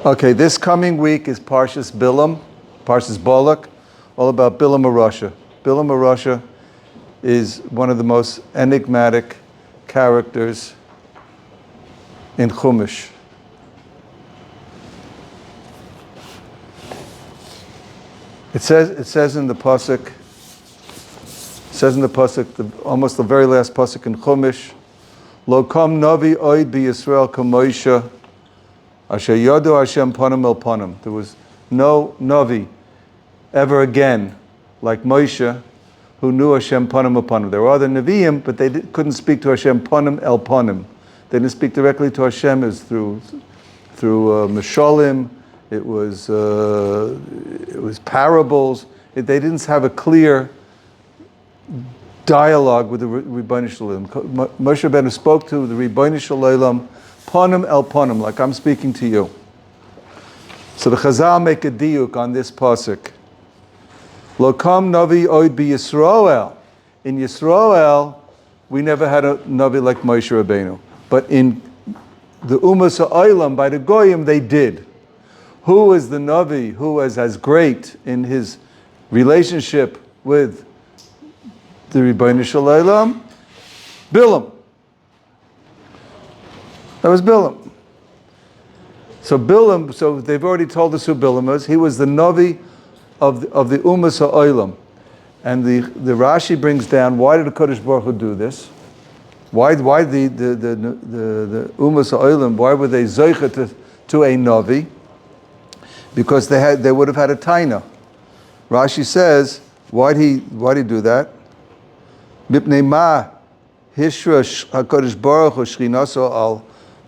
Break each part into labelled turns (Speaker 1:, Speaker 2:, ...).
Speaker 1: Okay, this coming week is Parshas Parshas Balak, all about Bilam of Russia. Bilam of Russia is one of the most enigmatic characters in Chumash. It says in the pasuk, almost the very last pasuk in Chumash, Lo kam navi oid bi Yisrael kamoisha asher yadu Hashem panim el panim. There was no navi ever again like Moshe, who knew Hashem panim el panim. There were other neviim, but they couldn't speak to Hashem panim el panim. They didn't speak directly to Hashem as through mishalim. It was parables. They didn't have a clear dialogue with the Rebbeinu Shalom. Moshe Rabbeinu spoke to the Rebbeinu Shalom, panim el panim, like I'm speaking to you. So the Chazal make a diuk on this pasuk. Lo kam navi oid bi Yisroel. In Yisroel, we never had a navi like Moshe Rabbeinu, but in the Umas Ha'olam, by the Goyim, they did. Who is the navi who was as great in his relationship with the Rebbeinu Shalom? Bilam. That was Bilam. So they've already told us who Bilam was. He was the navi of the Umas Ha'olam. And the Rashi brings down, why did the Kodesh Baruch Hu do this? Why the Umas Ha'olam, why were they zoicha to a navi? Because they would have had a taina. Rashi says, why'd he do that? Mipnei ma hishra HaKadosh Baruch Hu shchinaso al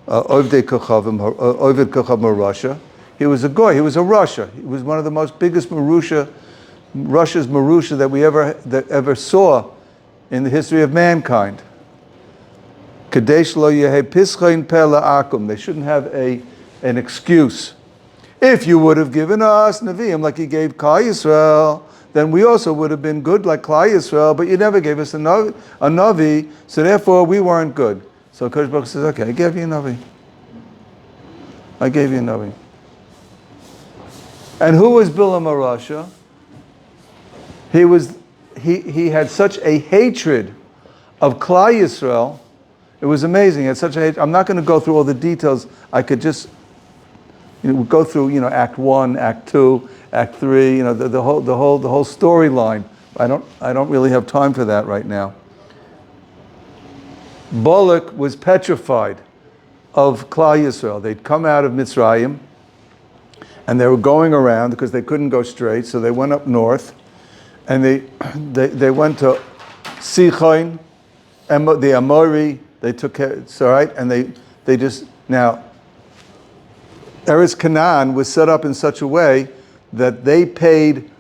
Speaker 1: ovdei kochavim, oved kochav marusha. He was a goy. He was a Russia. He was one of the most biggest Russia's marusha that we ever saw in the history of mankind. Kadesh lo yehe pischain peh la'akum. They shouldn't have an excuse. If you would have given us Nevi'im like you gave Klal Yisrael, then we also would have been good like Klal Yisrael, but you never gave us a Navi, so therefore we weren't good. So Kodesh Baruch Hu says, okay, I gave you a Navi. I gave you a Navi. And who was Bilam Arasha? He had such a hatred of Klal Yisrael. It was amazing. He had such a hatred. I'm not going to go through all the details. I could just we go through, Act 1, Act 2, Act 3, the whole storyline. I don't really have time for that right now. Balak was petrified of Klal Yisrael. They'd come out of Mitzrayim, and they were going around because they couldn't go straight, so they went up north, and they went to Sichon, the Amori. They took care. It's all right, and they just now. Eretz Canaan was set up in such a way that they paid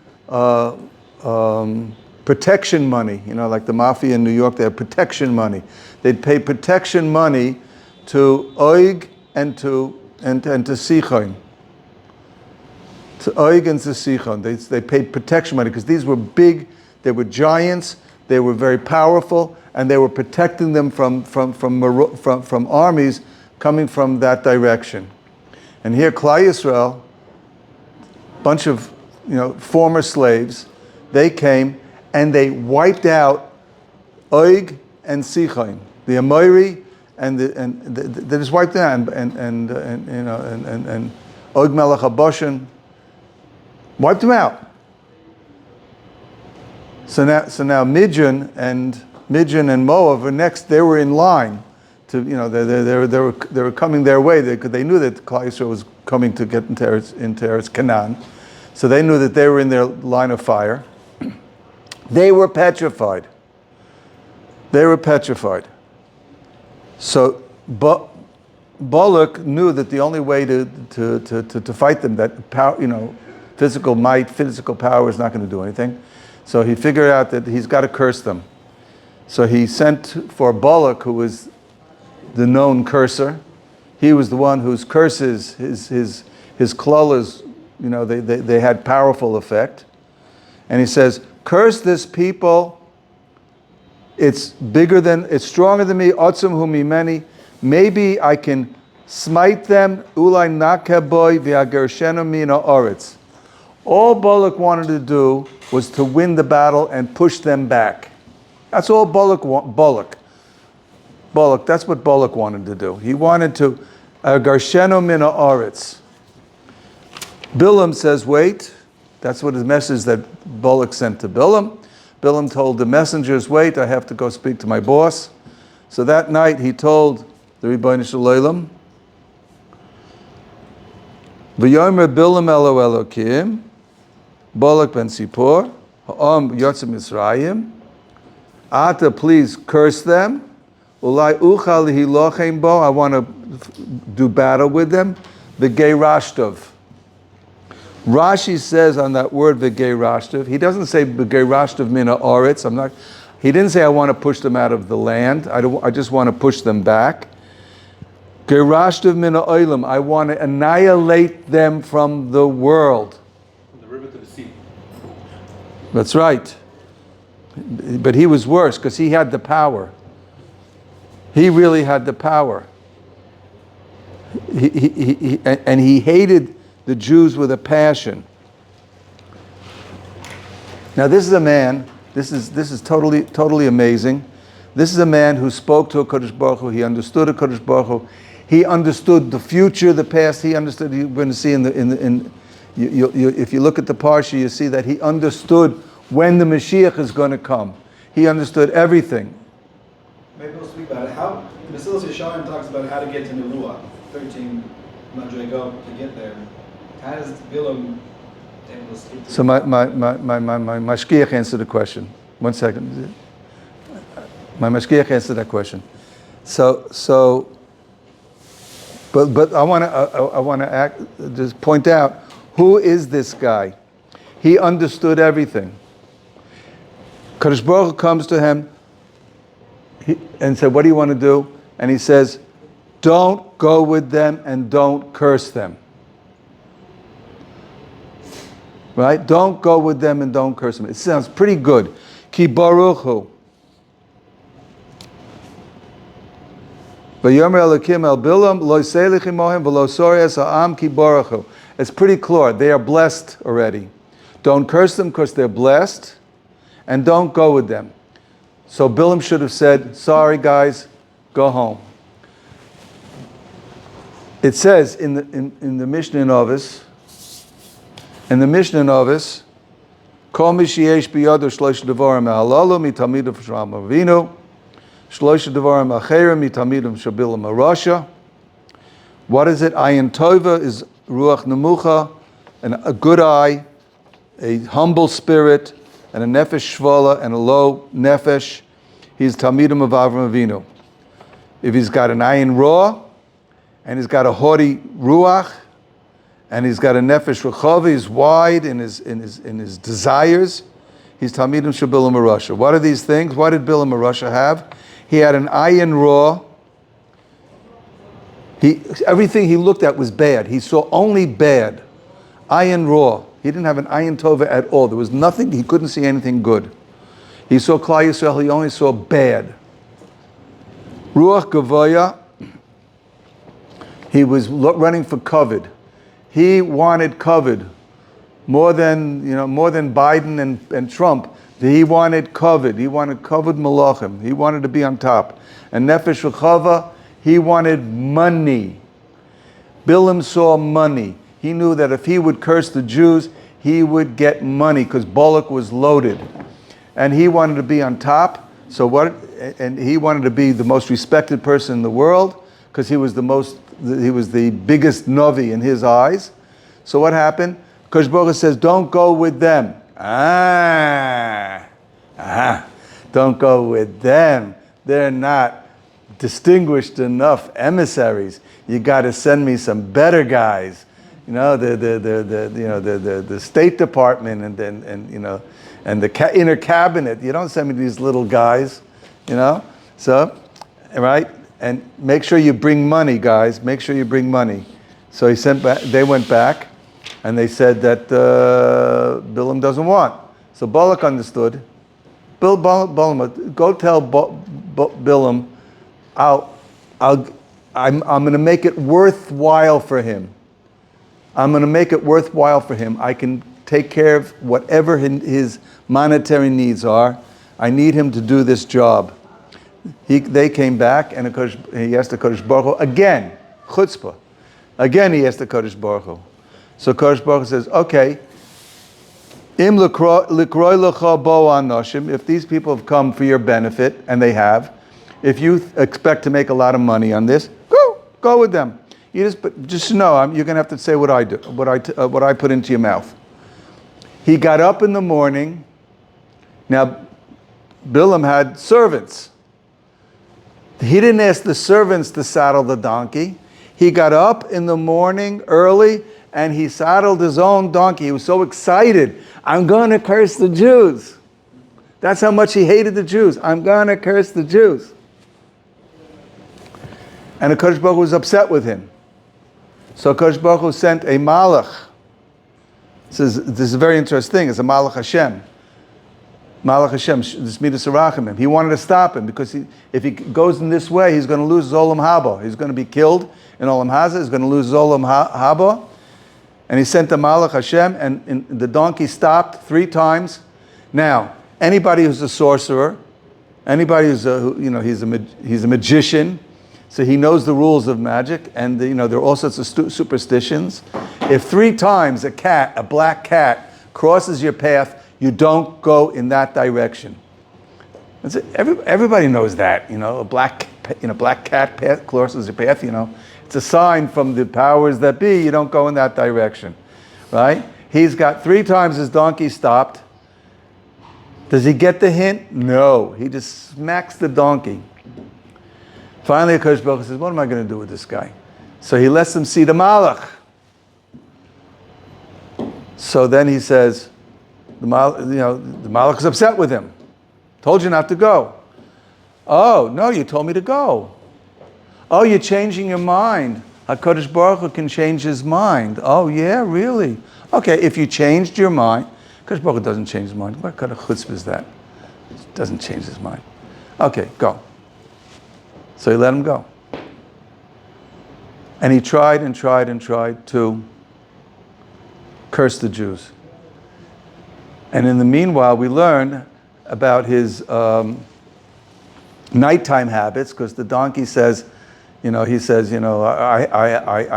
Speaker 1: protection money. Like the mafia in New York, they had protection money. They'd pay protection money to Oig and to Sichon. To Oig and to Sichon. They paid protection money because these were big. They were giants. They were very powerful, and they were protecting them from armies coming from that direction. And here, Klal Yisrael, bunch of former slaves, they came and they wiped out Oig and Sichon, the Amori, and they just wiped out and Og Melech HaBashan, wiped them out. So now Midian and Moab were next. They were in line. They were coming their way because they knew that Klal Yisrael was coming to get into Eretz Canaan, so they knew that they were in their line of fire. They were petrified. So Balak knew that the only way to fight them, that power, physical might, physical power is not going to do anything. So he figured out that he's got to curse them. So he sent for Balak, who was the known cursor. He was the one whose curses, his klolas, they had powerful effect. And he says, curse this people. It's stronger than me. Otzum hu mimeni. Maybe I can smite them. Ulai nakeboy v'agershenu mina oretz. All Balak wanted to do was to win the battle and push them back. That's all Balak. That's what Balak wanted to do. He wanted to agershenu mina oretz. Bilam says, wait. That's what his message that Balak sent to Bilam. Bilam told the messengers, wait, I have to go speak to my boss. So that night he told the Rebbeinu Shalom, V'yomer Bilam elo Elokim, Balak ben Sipor, ha'am yotzim Yisraim, Ata, please curse them, Ulai uchal hilochem bo, I want to do battle with them, V'geirashtov. Rashi says on that word v'geirashtov, he doesn't say v'geirashtov mina oretz. He didn't say I want to push them out of the land. I just want to push them back. Geirashtov mina oilam, I want to annihilate them from the world.
Speaker 2: From the river to the sea.
Speaker 1: That's right. But he was worse because he had the power. He really had the power. And he hated the Jews with a passion. Now this is a man, this is totally amazing. This is a man who spoke to a Kodesh Baruch Hu, he understood a Kodesh Baruch Hu, he understood the future, the past, he understood, you're going to see if you look at the Parsha, you see that he understood when the Mashiach is going to come. He understood everything.
Speaker 3: Maybe we'll speak about it. How, Mesilas Yesharim talks about how to get to Nevuah, 13 Madrei Go to get there. How does Bilam able to speak to
Speaker 1: So my mashgiach answered the question. 1 second. My mashgiach answered that question. But I want to just point out, who is this guy? He understood everything. Kadosh Baruch Hu comes to him and said, what do you want to do? And he says, don't go with them and don't curse them. Right? Don't go with them and don't curse them. It sounds pretty good. Ki baruch hu. V'yomer Elokim el Bilam lo yselich imohem v'lo sorias ha'am ki baruch hu. It's pretty clear. They are blessed already. Don't curse them because they're blessed, and don't go with them. So Bilam should have said, sorry guys, go home. It says in the Mishnah Novis, Kol mi sheyesh biyado shlosh devarim halalu mitalmidim Avraham Avinu, shlosh devarim acherim mitalmidim shabilam Rasha. What is it? Ayin tova is ruach nemucha, and a good eye, a humble spirit, and a nefesh shvala, and a low nefesh. He's talmidim of Avraham Avinu. If he's got an ayin raw, and he's got a haughty ruach, and he's got a nefesh rechava, he's wide in his desires, he's talmidim shabilam Rasha. What are these things? What did Bilam Rasha have? He had an ayin raw. Everything he looked at was bad. He saw only bad. Ayin raw. He didn't have an ayin tova at all. There was nothing, he couldn't see anything good. He saw Klal Yisrael, he only saw bad. Ruach Gavoya, he was running for kavod. He wanted kavod more than Biden and Trump. He wanted kavod. He wanted kavod malachim. He wanted to be on top. And nefesh rechava, he wanted money. Bilam saw money. He knew that if he would curse the Jews, he would get money because Balak was loaded. And he wanted to be on top. And he wanted to be the most respected person in the world because he was the biggest Navi in his eyes. So what happened? Kodesh Baruch Hu says, don't go with them. Don't go with them. They're not distinguished enough emissaries. You got to send me some better guys. The State Department and the inner cabinet. You don't send me these little guys, So, right? and make sure you bring money, guys. Make sure you bring money. So he sent back. They went back, and they said that Bilam doesn't want. So Balak understood. Balaam, go tell Bilam, I'm going to make it worthwhile for him. I'm going to make it worthwhile for him. I can take care of whatever his monetary needs are. I need him to do this job. They came back, and he asked the Kodesh Baruch Hu again, chutzpah. Again, he asked the Kodesh Baruch Hu. So Kodesh Baruch Hu says, okay, Im likroi lecha bo anoshim, if these people have come for your benefit, and they have, if you expect to make a lot of money on this, go with them. You just know, you're going to have to say what I do, what I put into your mouth. He got up in the morning. Now, Bilam had servants. He didn't ask the servants to saddle the donkey. He got up in the morning early and he saddled his own donkey. He was so excited. I'm going to curse the Jews. That's how much he hated the Jews. I'm going to curse the Jews. And the Kodesh Baruch Hu was upset with him. So Kodesh Baruch Hu sent a Malach. This is a very interesting thing. It's a Malach Hashem. Malach Hashem, this Midas Arachimim. He wanted to stop him because if he goes in this way, he's going to lose his Olam Haba. He's going to be killed in Olam Hazeh. He's going to lose his Olam Haba. And he sent the Malach Hashem, and the donkey stopped 3 times. Now, anybody who's a sorcerer, anybody who's he's a magician, so he knows the rules of magic, and there are all sorts of superstitions. If 3 times a black cat, crosses your path, you don't go in that direction. Everybody knows that. A black cat crosses your path. It's a sign from the powers that be. You don't go in that direction, right? He's got 3 times his donkey stopped. Does he get the hint? No. He just smacks the donkey. Finally, Kodesh Baruch Hu says, "What am I going to do with this guy?" So he lets him see the Malach. So then he says, the Malach is upset with him. Told you not to go. Oh, no, you told me to go. Oh, you're changing your mind. HaKadosh Baruch Hu can change his mind. Oh, yeah, really? Okay, if you changed your mind, HaKadosh Baruch Hu doesn't change his mind. What kind of chutzpah is that? It doesn't change his mind. Okay, go. So he let him go. And he tried and tried and tried to curse the Jews. And in the meanwhile, we learn about his nighttime habits, because the donkey says, I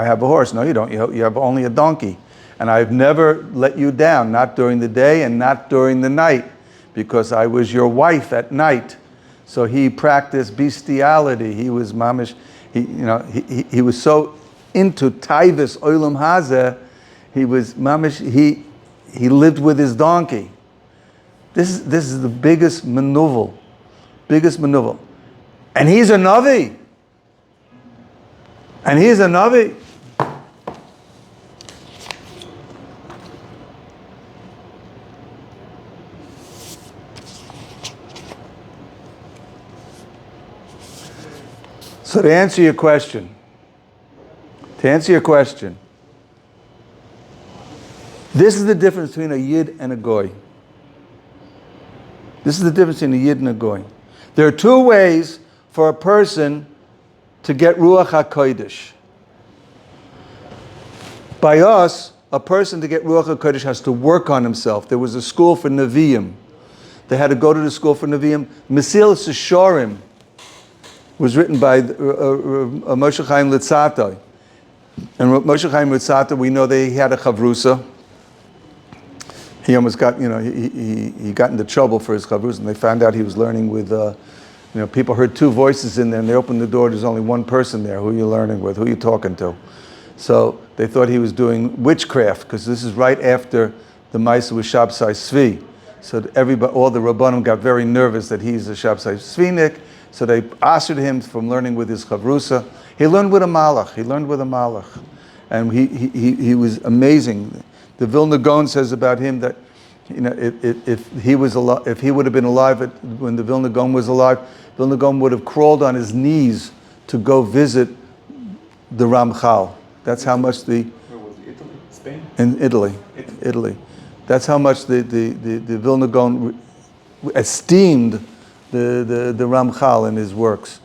Speaker 1: have a horse. No, you don't. You have only a donkey. And I've never let you down, not during the day and not during the night, because I was your wife at night. So he practiced bestiality. He was mamish. He was so into taivas olam hazeh. He was mamish. He lived with his donkey. This is the biggest maneuver. And he's a Navi. So to answer your question, this is the difference between a Yid and a Goy. This is the difference between a Yid and a Goy. There are 2 ways for a person to get Ruach HaKodesh. By us, a person to get Ruach HaKodesh has to work on himself. There was a school for Nevi'im. They had to go to the school for Nevi'im. Mesilas Yesharim was written by Moshe Chaim Litzatoi. And Moshe Chaim Litzatoi, we know that he had a chavrusa. He almost got, he got into trouble for his chavrusa, and they found out he was learning with, people heard 2 voices in there, and they opened the door, there's only one person there. Who are you learning with? Who are you talking to? So they thought he was doing witchcraft, because this is right after the Maisa with Shabsai Svi. So all the Rabbanim got very nervous that he's a Shabsai Svinik. So they asked him from learning with his chavrusa. He learned with a malach. And he was amazing. The Vilna Gaon says about him that, if he would have been alive when the Vilna Gaon was alive, Vilna Gaon would have crawled on his knees to go visit the Ramchal. That's how much
Speaker 2: Where was it? Italy? Spain?
Speaker 1: in Italy. That's how much the Vilna Gaon esteemed the Ramchal and his works.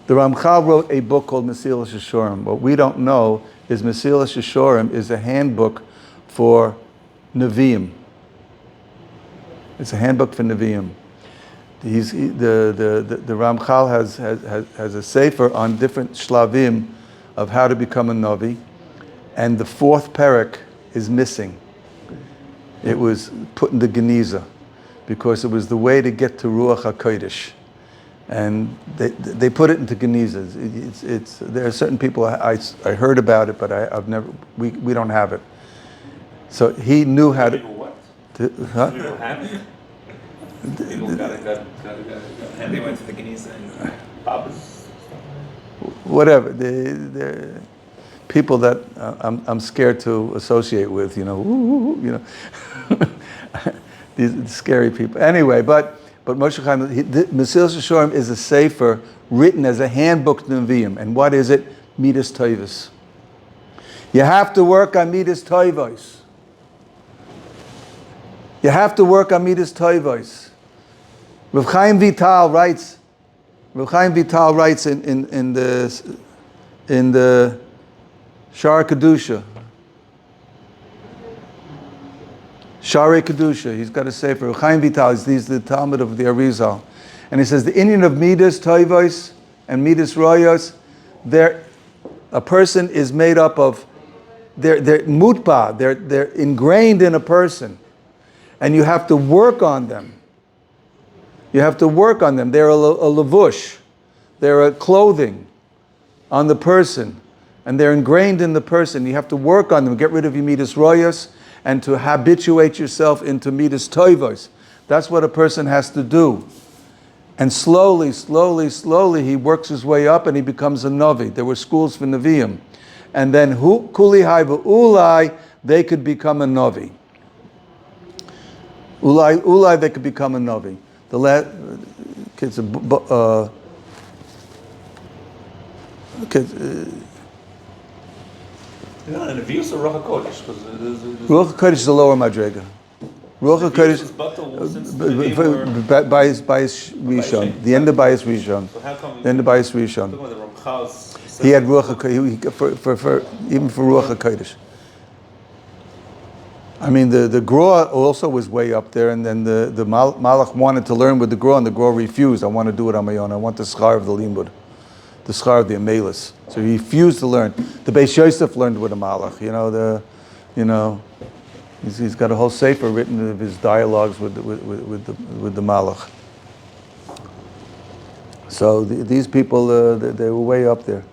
Speaker 1: The Ramchal wrote a book called Mesilas Yesharim. What we don't know is Mesilas Yesharim is a handbook for Nevi'im. It's a handbook for Nevi'im. The Ramchal has a sefer on different shlavim of how to become a Navi, and the fourth parak is missing. It was put in the Geniza because it was the way to get to Ruach HaKodesh. And they put it into Geniza. There are certain people I heard about it, but I've never. We don't have it. So he knew how to.
Speaker 2: People what?
Speaker 1: Huh?
Speaker 2: You don't have it? People got it.
Speaker 3: And they went to the Geniza and
Speaker 2: Papas.
Speaker 1: Whatever. The people that I'm scared to associate with. You know. These scary people. Anyway, but Moshe Chaim, Mesilas Yesharim is a sefer written as a handbook to Nevi'im. And what is it? Midas Tovos. You have to work on Midas Tovos. You have to work on Midas Tovos. Rav Chaim Vital writes in the Shara Kedusha. Shari Kedusha, he's got a sefer. Chaim Vital, he's the Talmud of the Arizal. And he says the Indian of Midas Tovos and Midas Royos, a person is made up of, they're mutba, they're ingrained in a person. And you have to work on them. You have to work on them. They're a lavush. They're a clothing on the person. And they're ingrained in the person. You have to work on them. Get rid of your Midas Royos and to habituate yourself into Midas Tovos. That's what a person has to do. And slowly, he works his way up and he becomes a Navi. There were schools for Nevi'im. And then, Kuli Haiva Ulai, they could become a Navi. Ulai, they could become a Navi.
Speaker 2: And the views of Ruach HaKodesh.
Speaker 1: Ruach HaKodesh is a lower madrega. Ruach HaKodesh by his Rishon. The end of Bayis Rishon.
Speaker 2: So how come
Speaker 1: the end of Bayis Rishon.
Speaker 2: The Ramchal's
Speaker 1: He had Ruach HaKodesh, even for Ruach HaKodesh. I mean, the Gra also was way up there, and then the Malach wanted to learn with the Gra, and the Gra refused. I want to do it on my own. I want the schar of the Limud, the schar of the Amelis. So he refused to learn. The Beis Yosef learned with the Malach. He's got a whole sefer written of his dialogues with the Malach. So these people, they were way up there.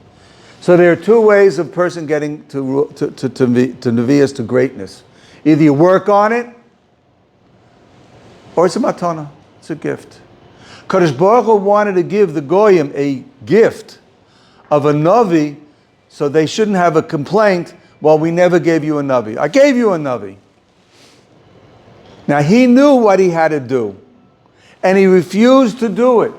Speaker 1: So there are two ways of person getting to Nevi'as, to greatness. Either you work on it, or it's a matana. It's a gift. Kadosh Baruch Hu wanted to give the Goyim a gift of a Navi, so they shouldn't have a complaint, well, we never gave you a Navi. I gave you a Navi. Now, he knew what he had to do, and he refused to do it.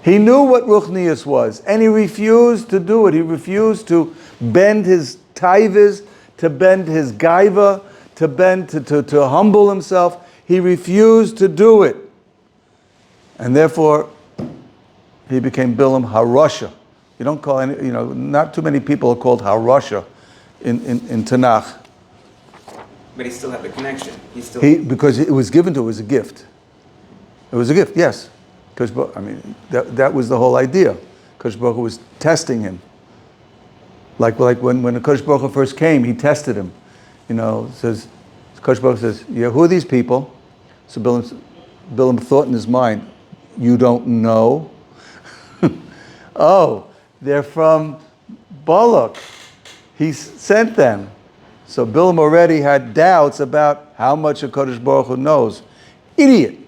Speaker 1: He knew what Ruchnius was, and he refused to do it. He refused to bend his taivas, to bend his gaiva, to humble himself. He refused to do it. And therefore, he became Bilam HaRasha. You don't call any, not too many people are called HaRasha in Tanakh.
Speaker 4: But he still had the connection.
Speaker 1: Because it was given to him as a gift. It was a gift, yes. Because that was the whole idea. Kodesh Baruch Hu was testing him. Like when the Kodesh Baruch Hu first came, he tested him. Says Kodesh Baruch Hu says, "Yeah, who are these people?" So Bilam thought in his mind, "You don't know." Oh, they're from Balak. He sent them. So Bilam already had doubts about how much a Kodesh Baruch Hu knows. Idiot.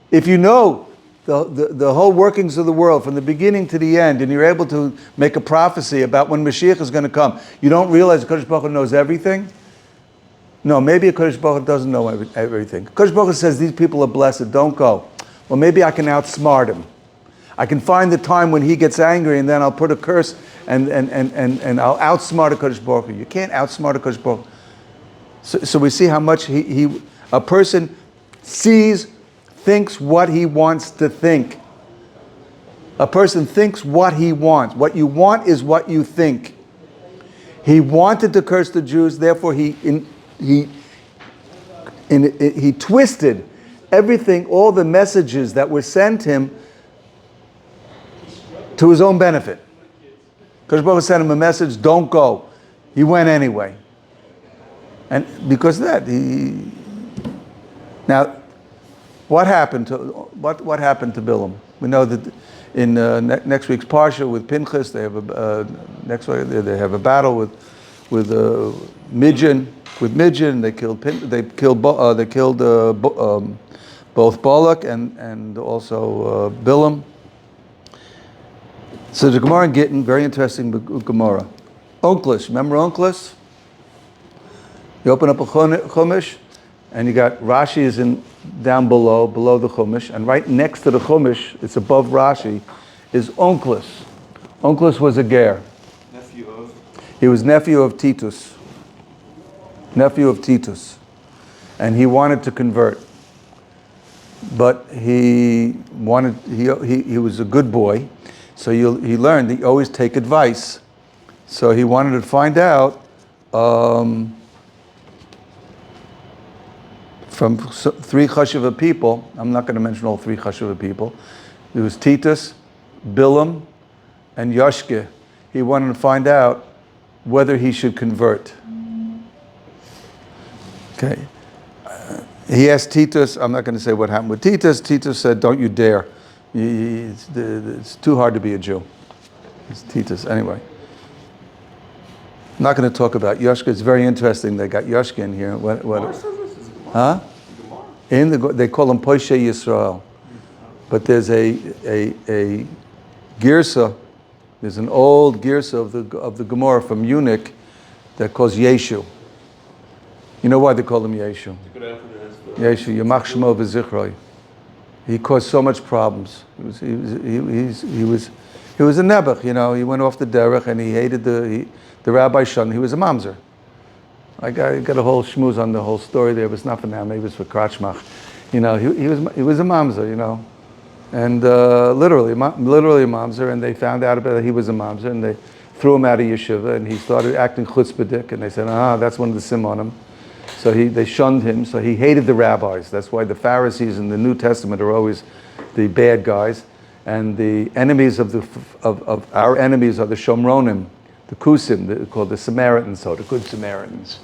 Speaker 1: If you know the whole workings of the world from the beginning to the end, and you're able to make a prophecy about when Mashiach is going to come, you don't realize Kodesh Baruch Hu knows everything? No, maybe a Kodesh Baruch Hu doesn't know everything. Kodesh Baruch Hu says, these people are blessed, don't go. Well, maybe I can outsmart him. I can find the time when he gets angry, and then I'll put a curse, and I'll outsmart a Kodesh Baruch Hu. You can't outsmart a Kodesh Baruch Hu. So we see how much a person thinks what he wants to think. A person thinks what he wants. What you want is what you think. He wanted to curse the Jews, therefore he twisted everything, all the messages that were sent him to his own benefit. Kodesh Baruch Hu sent him a message, don't go. He went anyway. And because of that, now, what happened to Bilam? We know that in next week's Parsha with Pinchas, they have a battle with Midian. With Midian, they killed both Balak and also Bilam. So the Gemara in Gittin, very interesting Gemara. Onkelos, remember Onkelos? You open up a Chumash, and you got Rashi is down below the Chumash, and right next to the Chumash, it's above Rashi, is Onkelos. Onkelos was a ger. He was nephew of Titus. And he wanted to convert. But he was a good boy, so he learned that you always take advice. So he wanted to find out from three Chashuva people. I'm not going to mention all three Chashuva people. It was Titus, Bilam, and Yoshke. He wanted to find out whether he should convert. Okay. He asked Titus, I'm not going to say what happened with Titus. Titus said, don't you dare. It's too hard to be a Jew. It's Titus. Anyway. I'm not going to talk about Yoshke. It's very interesting. They got Yoshke in here. Huh? They call him Poshe Yisrael. But there's a girsa, there's an old girsa of the Gemara from Munich that calls Yeshu. You know why they call him Yeshu? Yeshu, Yamach Shemo v'Zichroi. He caused so much problems. He was a nebuch, you know. He went off the derech and he hated the rabbi shun. He was a mamzer. I got a whole schmooze on the whole story there. It was not for now. Maybe it was for Kratchmach. You know, he was a mamzer, you know. And literally a mamzer, and they found out about that he was a mamzer, and they threw him out of yeshiva, and he started acting chutzpahdik, and they said, that's one of the simonim. So they shunned him, so he hated the rabbis. That's why the Pharisees in the New Testament are always the bad guys, and the enemies of our enemies are the Shomronim, the Kusim, called the Samaritans, so the good Samaritans.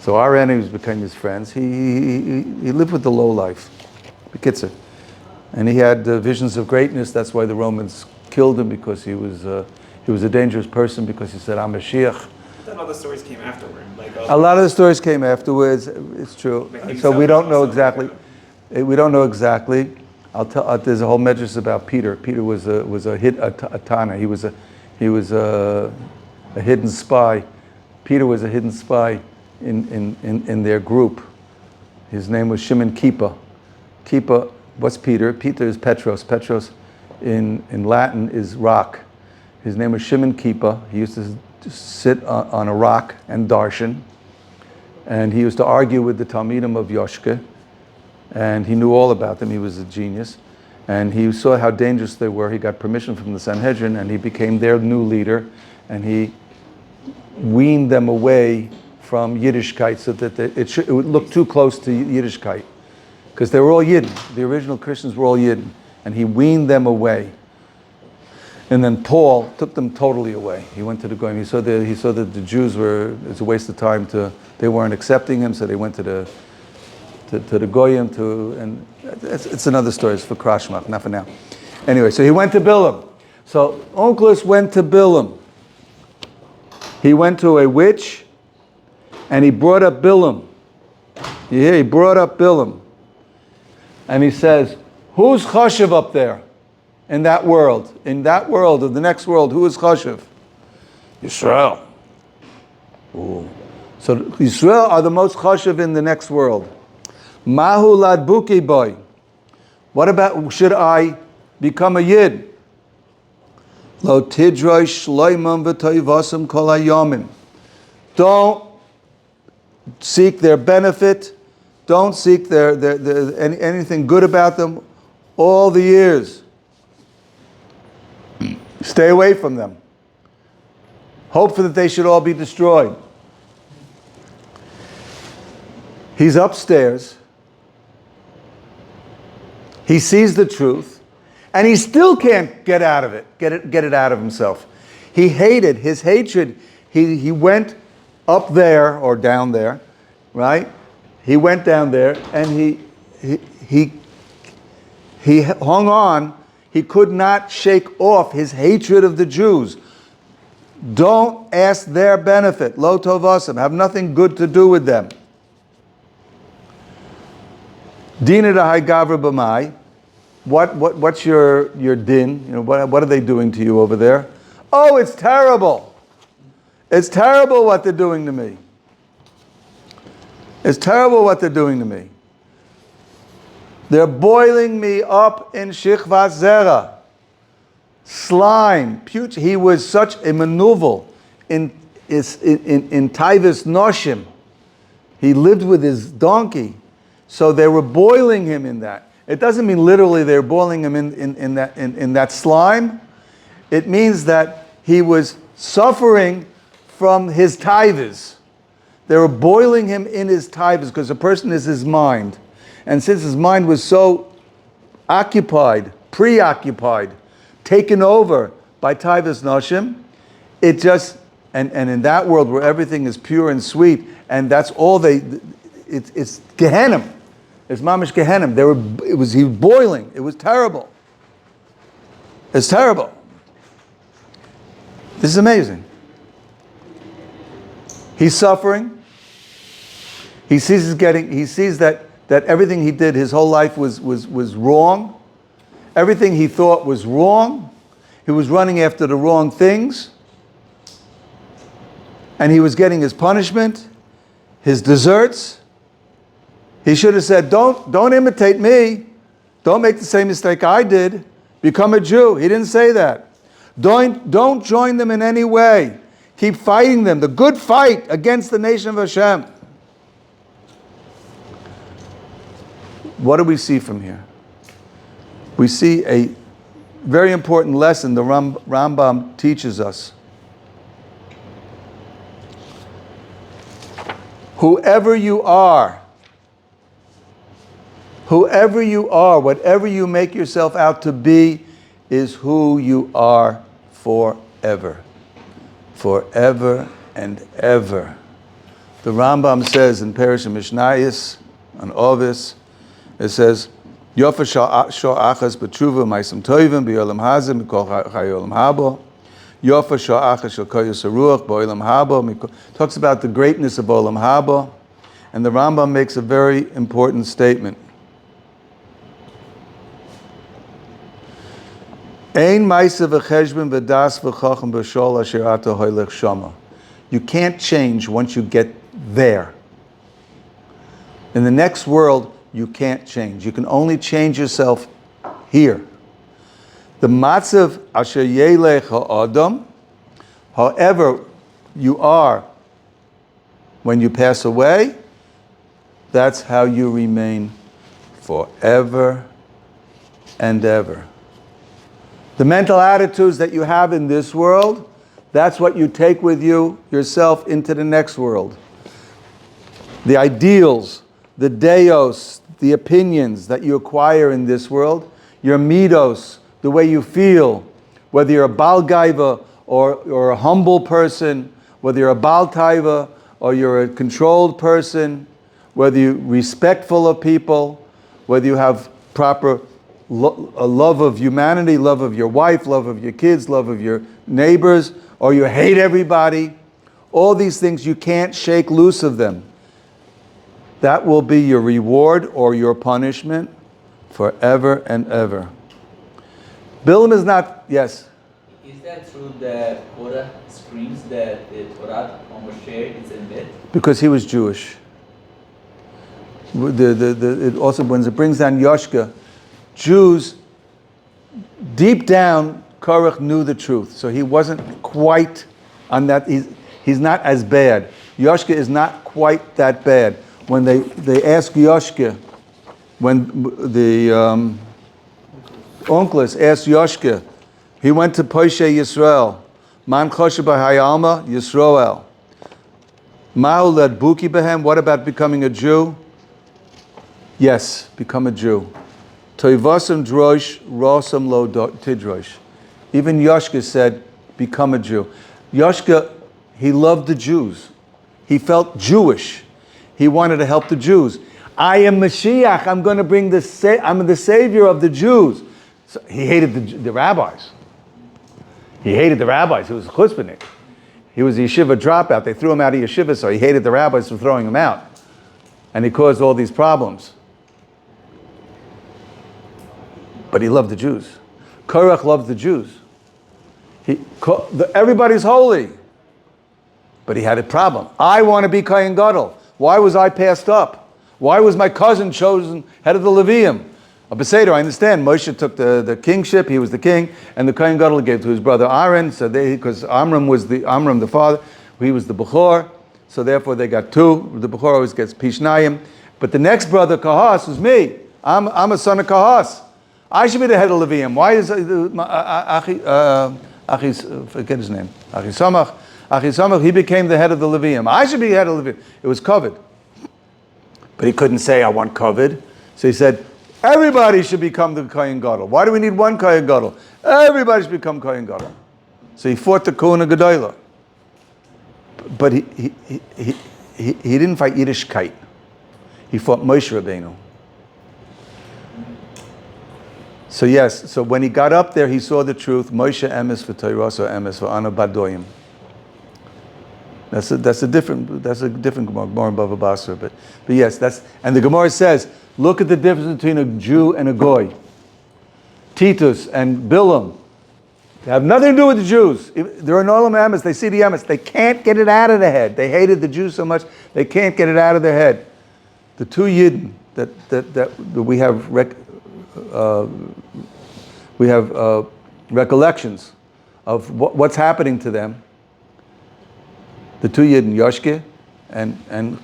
Speaker 1: So our enemies became his friends. He lived with the low life, Bekitzer. And he had visions of greatness. That's why the Romans killed him, because he was a dangerous person, because he said, I'm a Mashiach.
Speaker 4: I thought all the stories came afterward.
Speaker 1: A lot of the stories came afterwards. It's true. So we don't know exactly. We don't know exactly. I'll tell. There's a whole medrash about Peter. Peter was a Tana. He was a hidden spy. Peter was a hidden spy in their group. His name was Shimon Kippah. Kippah. What's Peter? Peter is Petros. Petros in Latin is rock. His name was Shimon Kippah. He used to sit on a rock and darshan. And he used to argue with the Talmidim of Yoshke. And he knew all about them. He was a genius. And he saw how dangerous they were. He got permission from the Sanhedrin, and he became their new leader. And he weaned them away from Yiddishkeit, so that it would look too close to Yiddishkeit. Because they were all Yidden. The original Christians were all Yidden. And he weaned them away. And then Paul took them totally away. He went to the Goyim. He saw that the Jews it's a waste of time they weren't accepting him, so they went to the Goyim and it's another story. It's for Krashmach, not for now. Anyway, so he went to Bilam. So Onkelos went to Bilam. He went to a witch, and he brought up Bilam. You hear? He brought up Bilam. And he says, who's chashiv up there in that world? In that world, or the next world, who is chashiv? Yisrael. Ooh. So Yisrael are the most chashiv in the next world. Mahu ladbuki boy. What about, should I become a Yid? Lo tidroi shloimam v'toivosam kol hayomim. Don't seek their benefit. Don't seek anything good about them all the years. Stay away from them. Hope for that they should all be destroyed. He's upstairs. He sees the truth, and he still can't get out of it, get it out of himself. He hated, his hatred, he went up there or down there, right? He went down there and he hung on. He could not shake off his hatred of the Jews. Don't ask their benefit. Lo tovasam, have nothing good to do with them. Dina d'hai gavra b'mai. What's your din? You know, what are they doing to you over there? Oh, it's terrible. It's terrible what they're doing to me. It's terrible what they're doing to me. They're boiling me up in shichvat zera. Slime, he was such a manuval in Taivas Noshim. He lived with his donkey, so they were boiling him in that. It doesn't mean literally they're boiling him in that slime. It means that he was suffering from his taivas. They were boiling him in his taivas because a person is his mind. And since his mind was so occupied, preoccupied, taken over by taivas noshim, it just, and in that world where everything is pure and sweet, and that's all it's Gehenna. It's mamish Gehenna. He was boiling. It was terrible. It's terrible. This is amazing. He's suffering. He sees that everything he did his whole life was wrong. Everything he thought was wrong. He was running after the wrong things. And he was getting his punishment, his desserts. He should have said, don't imitate me. Don't make the same mistake I did. Become a Jew. He didn't say that. Don't join them in any way. Keep fighting them. The good fight against the nation of Hashem. What do we see from here? We see a very important lesson the Rambam teaches us. Whoever you are, whatever you make yourself out to be, is who you are forever. Forever and ever. The Rambam says in Parshas Mishnayos on Ovis, it says, Yofa sha'achas b'tshuva ma'asem tovim b'yolam hazeh mikol chayolam habo. Yofa sha'achas shel koyos haruach b'olam habo. Talks about the greatness of olam habo, and the Rambam makes a very important statement. Ein ma'aseh v'cheshbon v'das v'chacham b'shol asher ata hoylech shama. You can't change once you get there. In the next world, you can't change. You can only change yourself here. The matzav asher yelech ha'adam, however you are when you pass away, that's how you remain forever and ever. The mental attitudes that you have in this world, that's what you take with you yourself into the next world. The ideals, the deos, the opinions that you acquire in this world, your midos, the way you feel, whether you're a Baal Gaiva or a humble person, whether you're a Baal Taiva or you're a controlled person, whether you're respectful of people, whether you have proper a love of humanity, love of your wife, love of your kids, love of your neighbors, or you hate everybody, all these things, you can't shake loose of them. That will be your reward or your punishment forever and ever. Bilam is not, yes?
Speaker 5: Is that true that Torah screams that the Torah on Moshe is a myth?
Speaker 1: Because he was Jewish. It also, when it brings down Yoshka, Jews, deep down, Korach knew the truth, so he wasn't quite on that. He's not as bad. Yoshka is not quite that bad. When they ask Yoshka, when the Onkelos asked Yoshka, he went to Poshe Yisrael. Man choshe b'hayalma Yisroel. Ma'u led buki behem. What about becoming a Jew? Yes, become a Jew. Toivasam drosh, rosam lo tidrosh. Even Yoshka said, become a Jew. Yoshka, he loved the Jews. He felt Jewish. He wanted to help the Jews. I am Mashiach. I'm going to bring I'm the savior of the Jews. So he hated the rabbis. He hated the rabbis. He was a chutzpahnik. He was a yeshiva dropout. They threw him out of yeshiva, so he hated the rabbis for throwing him out. And he caused all these problems. But he loved the Jews. Korach loved the Jews. Everybody's holy. But he had a problem. I want to be Kohen Gadol. Why was I passed up? Why was my cousin chosen head of the Levium? A Beseder, I understand. Moshe took the kingship, he was the king, and the Kohen Gadol gave to his brother Aaron, so because Amram the father, he was the Bechor, so therefore they got two. The Bechor always gets Pishnayim. But the next brother, Kahas, was me. I'm a son of Kahas. I should be the head of Levium. Why is forget his name, Achisamach, he became the head of the Levium. I should be head of Levium. It was covered. But he couldn't say, I want covered. So he said, everybody should become the Kohen Gadol. Why do we need one Kohen Gadol? Everybody should become Kohen Gadol. So he fought the Kohuna Gedolah. But he didn't fight Yiddishkeit. He fought Moshe Rabbeinu. So yes, so when he got up there, he saw the truth. Moshe emes v'Torah emes v'Anu badoyim. That's a different Gemara in Bava Basra, but yes, and the Gemara says, look at the difference between a Jew and a Goy. Titus and Bilam, they have nothing to do with the Jews. They're an Olam Emes, they see the Emes, they can't get it out of their head. They hated the Jews so much, they can't get it out of their head. The two Yidden that we have recollections of what's happening to them. The two Yidden, Yoshke and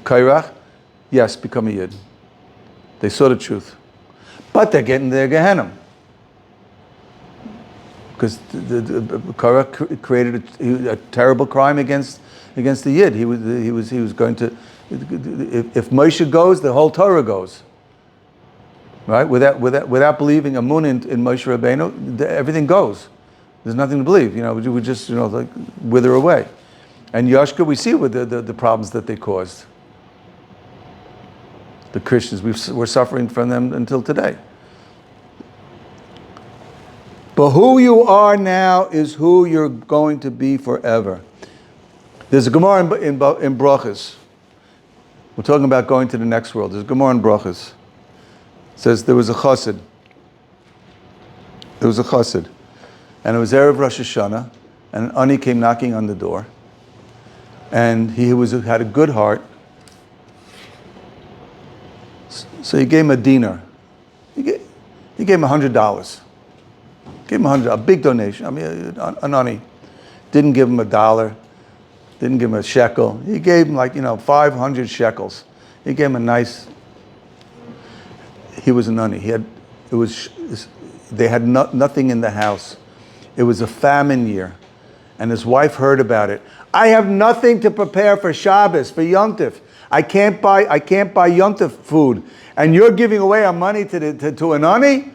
Speaker 1: Kairach, yes, become a Yid. They saw the truth. But they're getting their Gehenna. Because Kairach created a terrible crime against the Yid. He was going to, if Moshe goes, the whole Torah goes. Right? Without believing Amun in Moshe Rabbeinu, everything goes. There's nothing to believe. We just, like wither away. And Yoshka, we see with the problems that they caused. The Christians, we're suffering from them until today. But who you are now is who you're going to be forever. There's a Gemara in Brachas. We're talking about going to the next world. There's a Gemara in Brachas. It says there was a chassid. There was a chassid. And it was Erev Rosh Hashanah. And an ani came knocking on the door. And he had a good heart. So he gave him a dinar. He gave him $100. Gave him a big donation. I mean, an ani. Didn't give him $1. Didn't give him a shekel. He gave him 500 shekels. He gave him a nice. He was an ani. They had nothing in the house. It was a famine year. And his wife heard about it. I have nothing to prepare for Shabbos, for Yom Tov. I can't buy Yom Tov food. And you're giving away our money to an ani?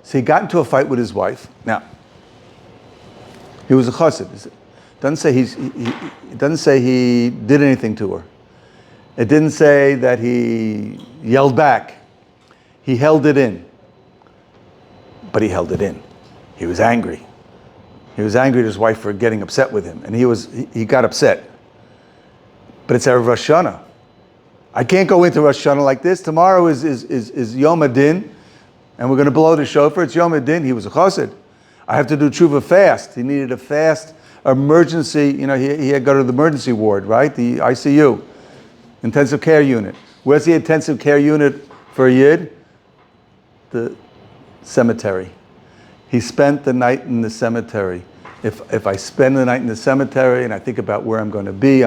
Speaker 1: So he got into a fight with his wife. Now, he was a chassid. It doesn't say he did anything to her. It didn't say that he yelled back. He held it in. But he held it in. He was angry. He was angry at his wife for getting upset with him. And he got upset. But it's Erev Rosh Hashanah. I can't go into Rosh Hashanah like this. Tomorrow is Yom Adin. And we're going to blow the shofar. It's Yom Adin. He was a chassid. I have to do tshuva fast. He needed a fast emergency. He had to go to the emergency ward, right? The ICU, intensive care unit. Where's the intensive care unit for a Yid? The cemetery. he spent the night in the cemetery. If I spend the night in the cemetery and I think about where I'm going to be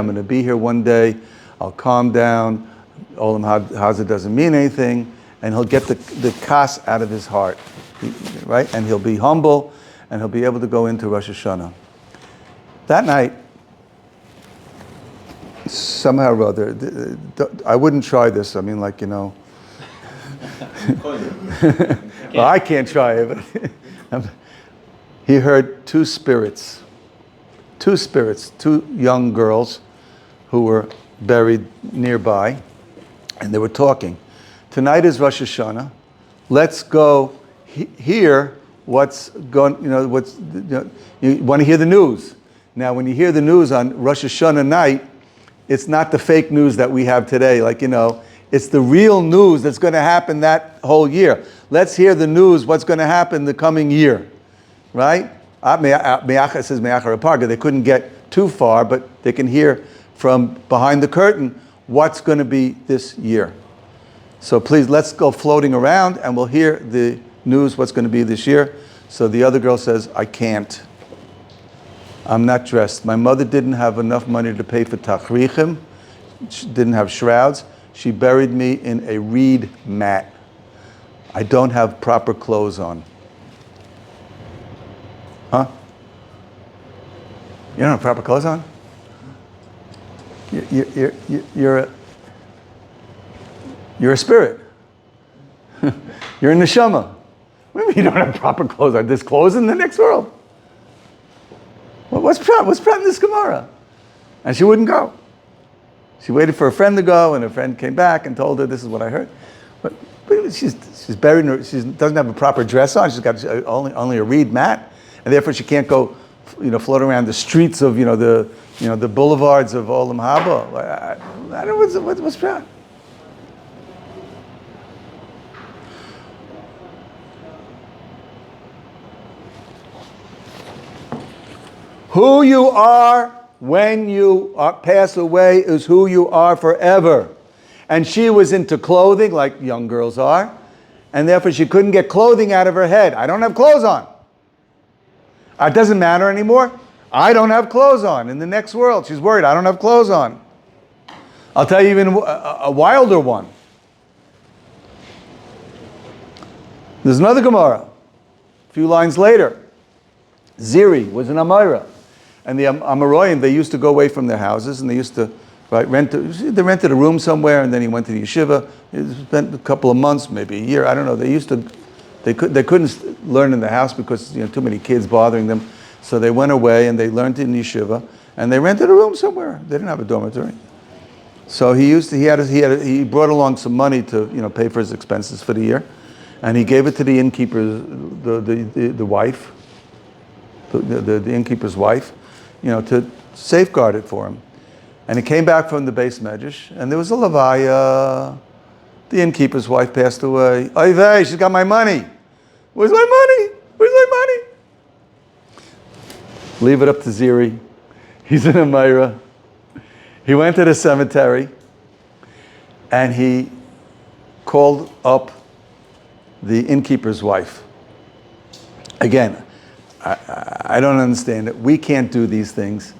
Speaker 1: here one day, I'll calm down. Olam Hazeh doesn't mean anything, and he'll get the kas out of his heart, right? And he'll be humble, and he'll be able to go into Rosh Hashanah. That night, somehow or other, I wouldn't try this. I mean, well, I can't try it, but he heard two young girls who were buried nearby, and they were talking. Tonight is Rosh Hashanah. Let's go hear what's going. You want to hear the news. Now, when you hear the news on Rosh Hashanah night, it's not the fake news that we have today. It's the real news that's going to happen that whole year. Let's hear the news. What's going to happen the coming year, right? It says Me'achar Aparga. They couldn't get too far, but they can hear from behind the curtain what's going to be this year. So please, let's go floating around and we'll hear the news, what's going to be this year. So the other girl says, I can't. I'm not dressed. My mother didn't have enough money to pay for tachrichim. She didn't have shrouds. She buried me in a reed mat. I don't have proper clothes on. Huh? You don't have proper clothes on? You're a spirit. You're in the neshama. What do you mean you don't have proper clothes on? There's clothes in the next world. What's prat in this Gemara? And she wouldn't go. She waited for a friend to go, and her friend came back and told her, this is what I heard. But she's buried in her, she doesn't have a proper dress on. She's got only a reed mat, and therefore she can't go, float around the streets of, the boulevards of Olam Haba. I don't know what's prat. Who you are when you pass away is who you are forever. And she was into clothing, like young girls are, and therefore she couldn't get clothing out of her head. I don't have clothes on. It doesn't matter anymore. I don't have clothes on. In the next world, she's worried, I don't have clothes on. I'll tell you even a wilder one. There's another Gemara. A few lines later. Ziri was an Amira. And the Amaroyim, they used to go away from their houses, and they used to they rented a room somewhere, and then he went to the yeshiva. He spent a couple of months, maybe a year, I don't know. They couldn't learn in the house because too many kids bothering them. So they went away and they learned in yeshiva, and they rented a room somewhere. They didn't have a dormitory. So he brought along some money to pay for his expenses for the year, and he gave it to the innkeeper, the wife, the innkeeper's wife, to safeguard it for him. And he came back from the base medrash, and there was a levaya. The innkeeper's wife passed away. Oy vey, she's got my money. Where's my money? Where's my money? Leave it up to Ziri. He's in Amira. He went to the cemetery, and he called up the innkeeper's wife. Again, I don't understand it. We can't do these things.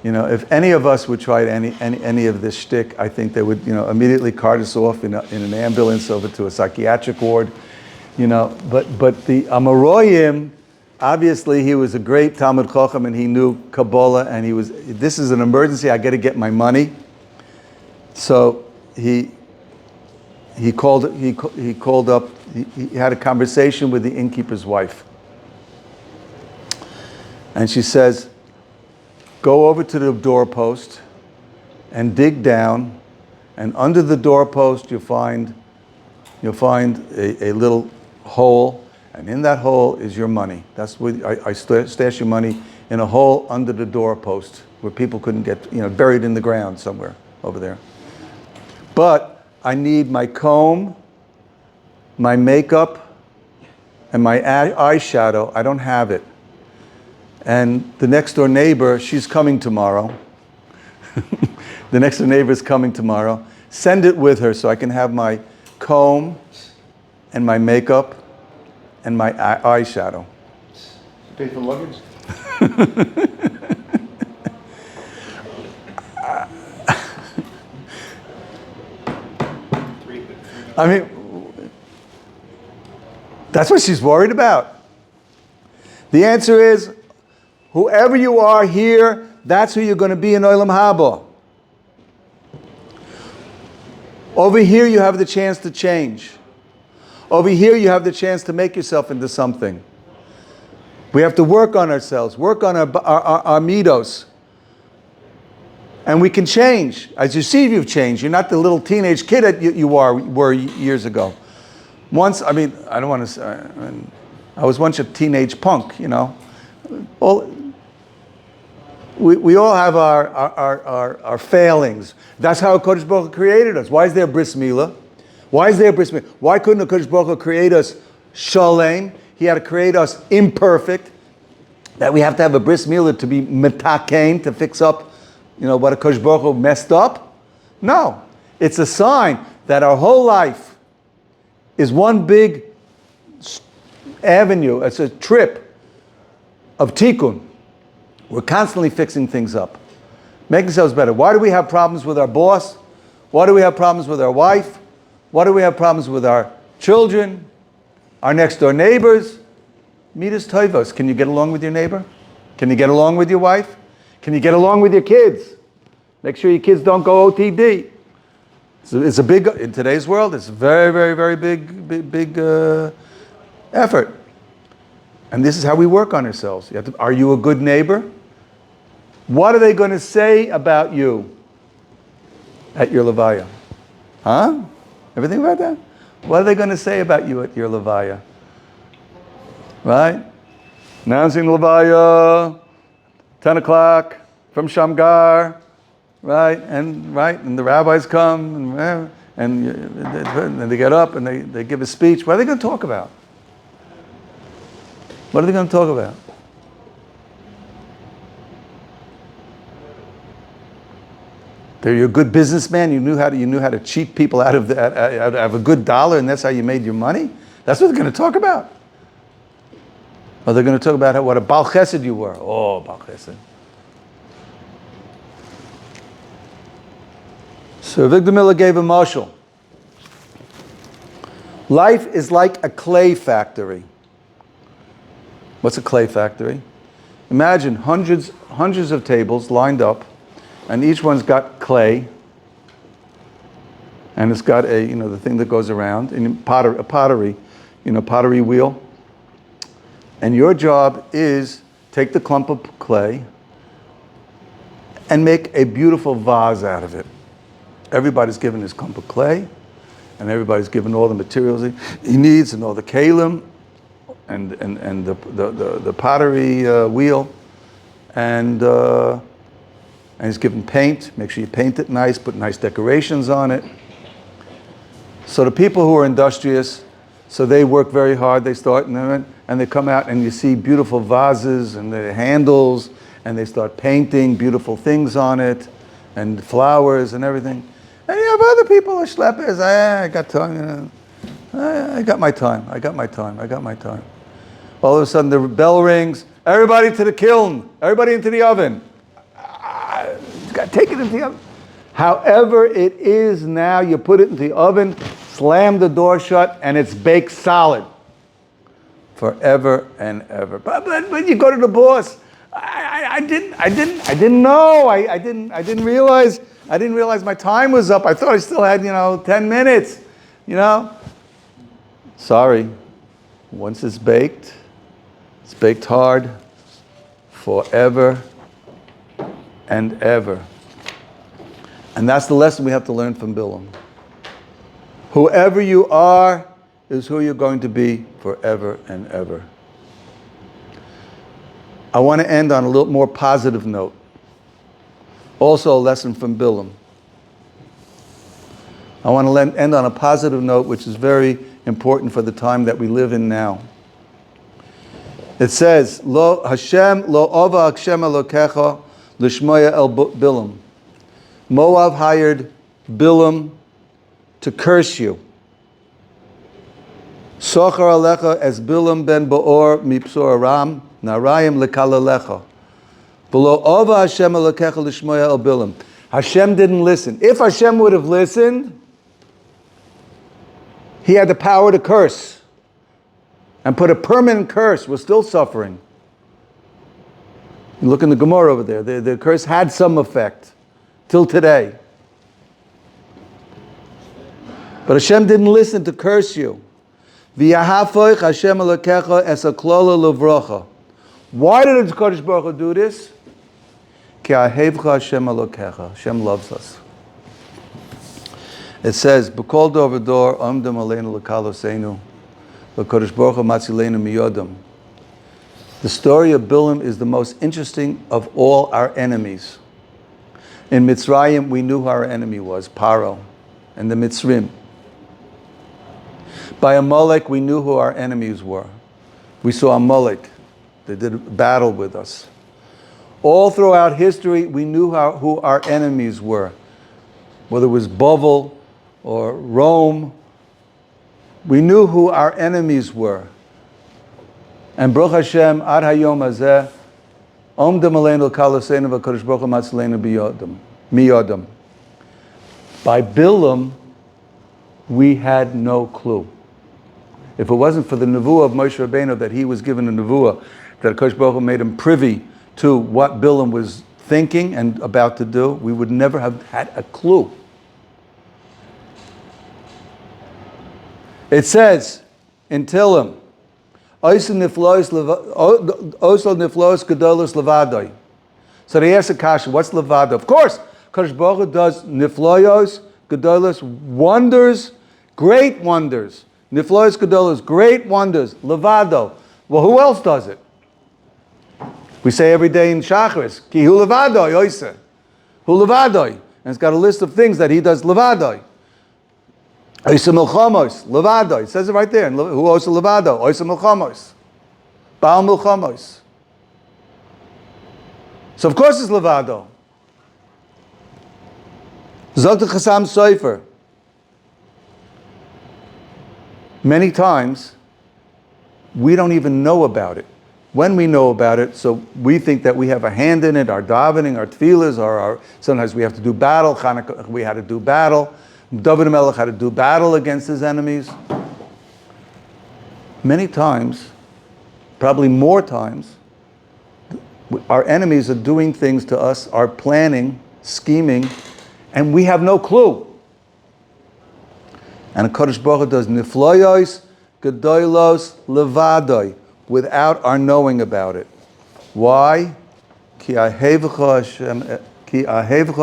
Speaker 1: If any of us would try any of this shtick, I think they would, immediately cart us off in an ambulance over to a psychiatric ward. But the Amaroyim, obviously he was a great Talmud Chacham and he knew Kabbalah, and this is an emergency. I got to get my money. So he called up. He had a conversation with the innkeeper's wife. And she says, go over to the doorpost and dig down, and under the doorpost you'll find a little hole, and in that hole is your money. That's where I stash your money, in a hole under the doorpost where people couldn't get, buried in the ground somewhere over there. But I need my comb, my makeup, and my eyeshadow. I don't have it. And the next door neighbor, she's coming tomorrow. The next door neighbor is coming tomorrow. Send it with her so I can have my comb and my makeup and my eyeshadow.
Speaker 6: Pay for luggage?
Speaker 1: I mean, that's what she's worried about. The answer is, whoever you are here, that's who you're going to be in Olam Haba. Over here, you have the chance to change. Over here, you have the chance to make yourself into something. We have to work on ourselves, work on our midos. And we can change. As you see, you've changed. You're not the little teenage kid that you were years ago. Once, I mean, I don't want to say, I was once a teenage punk, you know. Well, we all have our failings. That's how Kodesh Baruch Hu created us. Why is there bris milah? Why is there bris milah? Why couldn't the Kodesh Baruch Hu create us shalem? He had to create us imperfect. That we have to have a bris milah to be metakein, to fix up, you know, what a Kodesh Baruch Hu messed up? No. It's a sign that our whole life is one big avenue. It's a trip of tikkun. We're constantly fixing things up, making ourselves better. Why do we have problems with our boss? Why do we have problems with our wife? Why do we have problems with our children, our next door neighbors? Midas toivos. Can you get along with your neighbor? Can you get along with your wife? Can you get along with your kids? Make sure your kids don't go OTD. It's a big, in today's world, it's a very, very, very big effort. And this is how we work on ourselves. Are you a good neighbor? What are they going to say about you at your levaya? Huh? Ever think about that? What are they going to say about you at your levaya? Right? Announcing levaya, 10 o'clock, from Shamgar, right? And the rabbis come, and they get up and they give a speech. What are they going to talk about? What are they going to talk about? You're a good businessman. You knew how to cheat people out of a good dollar, and that's how you made your money. That's what they're going to talk about. Or they're going to talk about what a Baal Chesed you were. Oh, Baal Chesed. So Victor Miller gave a mashal. Life is like a clay factory. What's a clay factory? Imagine hundreds of tables lined up, and each one's got clay, and it's got the thing that goes around, and a pottery wheel. And your job is take the clump of clay and make a beautiful vase out of it. Everybody's given this clump of clay, and everybody's given all the materials he needs and all the kalim and the pottery wheel, and he's given paint. Make sure you paint it nice, put nice decorations on it. So the people who are industrious, so they work very hard. They start and they come out and you see beautiful vases and the handles, and they start painting beautiful things on it, and flowers and everything. And you have other people, schleppers. I got time. I got my time. All of a sudden the bell rings. Everybody to the kiln. Everybody into the oven. Take it into the oven. However it is now, you put it into the oven, slam the door shut, and it's baked solid. Forever and ever. But you go to the boss. I didn't know. I didn't realize my time was up. I thought I still had 10 minutes. Sorry. Once it's baked hard forever and ever. And that's the lesson we have to learn from Bilam. Whoever you are is who you're going to be forever and ever. I want to end on a little more positive note. Also a lesson from Bilam. I want to end on a positive note, which is very important for the time that we live in now. It says, "Lo Hashem lo ova Hashem elokecha l'shmoya el Bilam." Moab hired Bilam to curse you. Sochar alecha as Bilam ben Beor mipsor Aram. Narayim lekalalecha. Below ova Hashem elokecha lishmoya el bilam. Hashem didn't listen. If Hashem would have listened, he had the power to curse and put a permanent curse. We're still suffering. You look in the Gemara over there. The curse had some effect till today. But Hashem didn't listen to curse you. V'yahafoich Hashem elokecha es haklola levrocha. Why did the Kodesh Baruch Hu do this? Ki ahevcha Hashem elokecha. Hashem loves us. It says, "B'kol dor v'dor amdem aleinu l'kaloseinu, l'Kodesh Baruch Hu matzileinu miyodam." The story of Bilam is the most interesting of all our enemies. In Mitzrayim, we knew who our enemy was, Paro, and the Mitzrim. By Amalek, we knew who our enemies were. We saw Amalek. They did battle with us. All throughout history, we knew who our enemies were. Whether it was Bavel or Rome, we knew who our enemies were. And Baruch Hashem, ad hayom hazeh, omdem aleinu l'kaloseinu v'kodesh Baruch Hu matzilenu miyodam. By Bilam, we had no clue. If it wasn't for the nevuah of Moshe Rabbeinu, that he was given a nevuah, that Kodesh Baruch Hu made him privy to what Bilam was thinking and about to do, we would never have had a clue. It says in Tehillim, Oisel niflois gedolos levadoi. So they ask the kasha, what's levado? Of course, Kodesh Baruch Hu does niflois gedolos, wonders, great wonders. Niflois gedolos, great wonders. Levado. Well, who else does it? We say every day in Shacharis, Ki hu levadoi, oise. Hu levadoi. And it's got a list of things that he does levadoi. Oise milchamos, levadoi. It says it right there. Who oise levado? Oise milchamos. Baal milchamos. So of course it's levado. Zot Chasam Sofer. Many times, we don't even know about it. When we know about it, so we think that we have a hand in it, our davening, our tefillahs, sometimes we have to do battle. Chanukah, we had to do battle. David HaMelech had to do battle against his enemies. Many times, probably more times, our enemies are doing things to us, are planning, scheming, and we have no clue. And a Kodesh Baruch Hu does nifloyos, gedolos, levadoi, without our knowing about it. Why? Ki ahevcha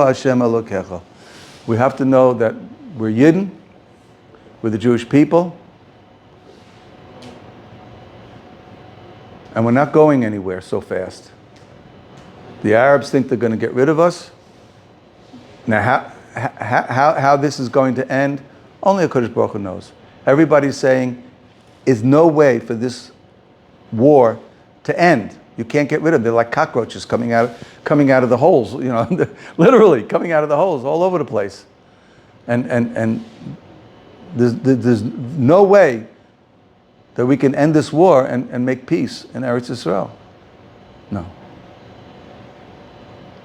Speaker 1: Hashem elokecha. We have to know that we're Yidden, we're the Jewish people, and we're not going anywhere so fast. The Arabs think they're going to get rid of us. Now, how this is going to end, only a Kodesh Baruch Hu knows. Everybody's saying, there's no way for this war to end. You can't get rid of them. They're like cockroaches coming out of the holes, you know, literally coming out of the holes all over the place. And there's no way that we can end this war and make peace in Eretz Yisrael. No.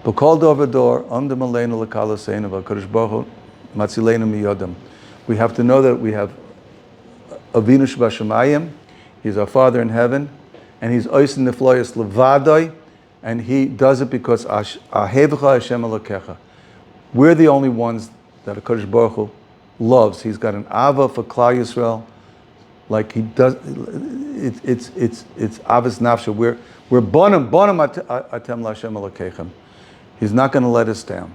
Speaker 1: B'kol dor v'dor, amdem aleinu l'kaloseinu v'kodesh Baruch Hu matzileinu miyodam. We have to know that we have Avinu Shebashamayim. He's our Father in heaven, and He's oisin nifloyos levadoi, and He does it because ahevcha Hashem elokecha. We're the only ones that HaKadosh Baruch Hu loves. He's got an ava for Klal Yisrael, like He does. It's avas nafsha. We're bonim atem l'Hashem elokechem. He's not going to let us down.